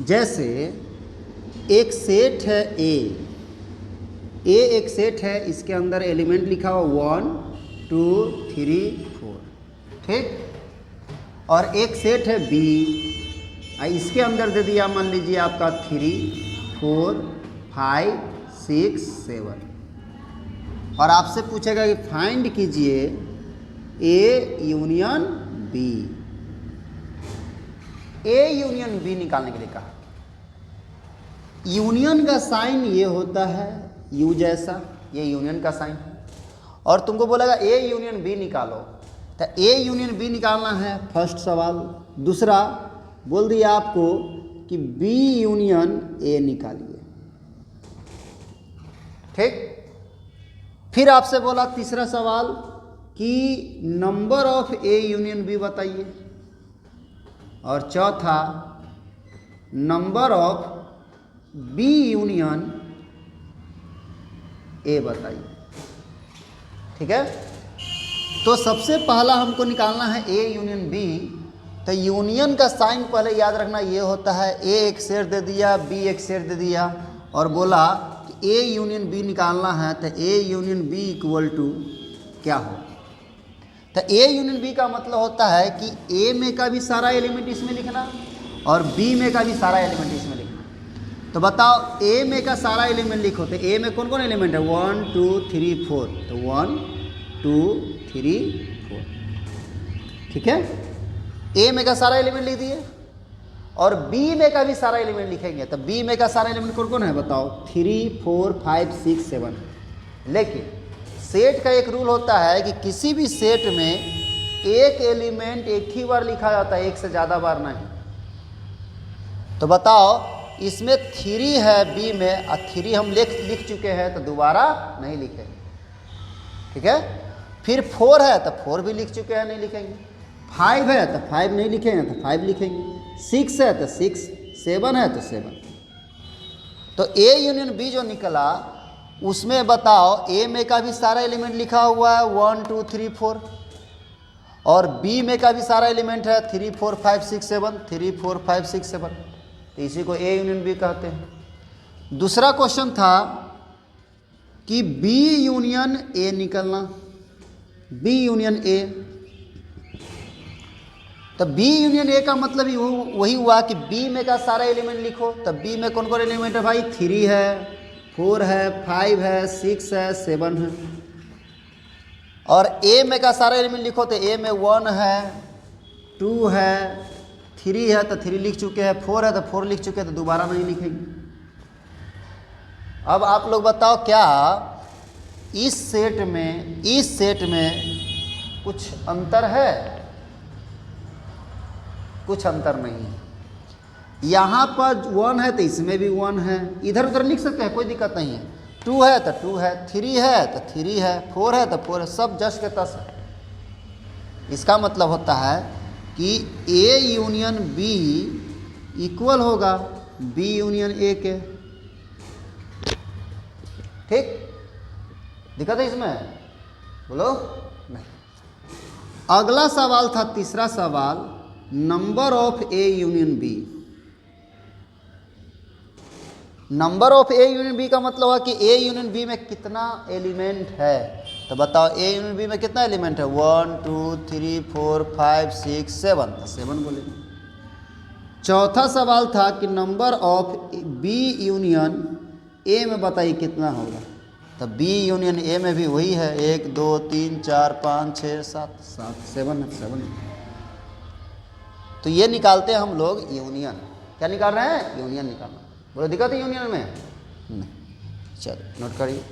जैसे एक सेट है ए एक सेट है, इसके अंदर एलिमेंट लिखा हुआ 1 2 3 4, ठीक। और एक सेट है बी, इसके अंदर दे दिया मान लीजिए आपका 3 4 5 6 7, और आपसे पूछेगा कि फाइंड कीजिए A union B. A union B निकालने के लिए कहा। यूनियन का साइन ये होता है यू जैसा, ये यूनियन का साइन है, और तुमको बोलेगा ए यूनियन बी निकालो, तो ए यूनियन बी निकालना है फर्स्ट सवाल। दूसरा बोल दिया आपको कि बी यूनियन ए निकालिए, ठीक। फिर आपसे बोला तीसरा सवाल कि number of A union B बताइए, और चौथा number of B union A बताइए, ठीक है। तो सबसे पहला हमको निकालना है ए यूनियन बी। तो यूनियन का साइन पहले याद रखना ये होता है, ए एक सेट दे दिया, बी एक सेट दे दिया, और बोला कि ए यूनियन बी निकालना है, तो A union B equal to क्या हो। तो ए यूनियन बी का मतलब होता है कि ए में का भी सारा एलिमेंट इसमें लिखना और बी में का भी सारा एलिमेंट इसमें लिखना। तो बताओ ए में का सारा एलिमेंट लिखो, तो ए में कौन कौन एलिमेंट है 1 2 3 4, तो 1 2 3 4, ठीक है। ए में का सारा एलिमेंट लिख दिए, और बी में का भी सारा एलिमेंट लिखेंगे। तो बी में का सारा एलिमेंट कौन कौन है बताओ 3 4 5 6 7। लेकिन सेट का एक रूल होता है कि किसी भी सेट में एक एलिमेंट एक ही बार लिखा जाता है, एक से ज़्यादा बार नहीं। तो बताओ इसमें 3 है बी में, और 3 हम लिख चुके हैं, तो दोबारा नहीं लिखेंगे, ठीक है। फिर 4 है तो 4 भी लिख चुके हैं, नहीं लिखेंगे। 5 है तो 5 नहीं लिखेंगे, तो 5 लिखेंगे। 6 है तो 6, 7 है तो 7। तो ए यूनियन बी जो निकला उसमें बताओ ए में का भी सारा एलिमेंट लिखा हुआ है 1 2 3 4, और बी में का भी सारा एलिमेंट है 3 4 5 6 7, 3 4 5 6 7। तो इसी को ए यूनियन बी कहते हैं। दूसरा क्वेश्चन था कि बी यूनियन ए निकलना, बी यूनियन ए। तो बी यूनियन ए का मतलब ही वही हुआ कि बी में का सारा एलिमेंट लिखो। तो बी में कौन कौन एलिमेंट है भाई 3 है 4 है 5 है 6 है 7 है। और ए में का सारा एलिमेंट लिखो, तो ए में 1 है 2 है 3 है तो 3 लिख चुके हैं, 4 है तो 4 लिख चुके हैं, तो दोबारा नहीं लिखेंगे। अब आप लोग बताओ क्या इस सेट में कुछ अंतर है? कुछ अंतर नहीं है। यहाँ पर 1 है तो इसमें भी 1 है, इधर उधर लिख सकते हैं, कोई दिक्कत नहीं है। 2 है तो 2 है, 3 है तो 3 है, 4 है तो 4 है, सब जस के तस है। इसका मतलब होता है कि ए यूनियन बी इक्वल होगा बी यूनियन ए के, ठीक। दिक्कत है इसमें? बोलो नहीं। अगला सवाल था तीसरा सवाल, number of A union B. Number of A union B का मतलब है कि ए यूनियन बी में कितना एलिमेंट है। तो बताओ ए यूनियन बी में कितना एलिमेंट है 1 2 3 4 5 6 7, तो 7 बोलेंगे। चौथा सवाल था कि number of B union A में बताइए कितना होगा। तो बी यूनियन ए में भी वही है 1 2 3 4 5 6 7 7 7। तो ये निकालते हैं हम लोग यूनियन। क्या निकाल रहे हैं? यूनियन निकालना। बोलो दिक्कत है यूनियन में? नहीं। चलो नोट करिए।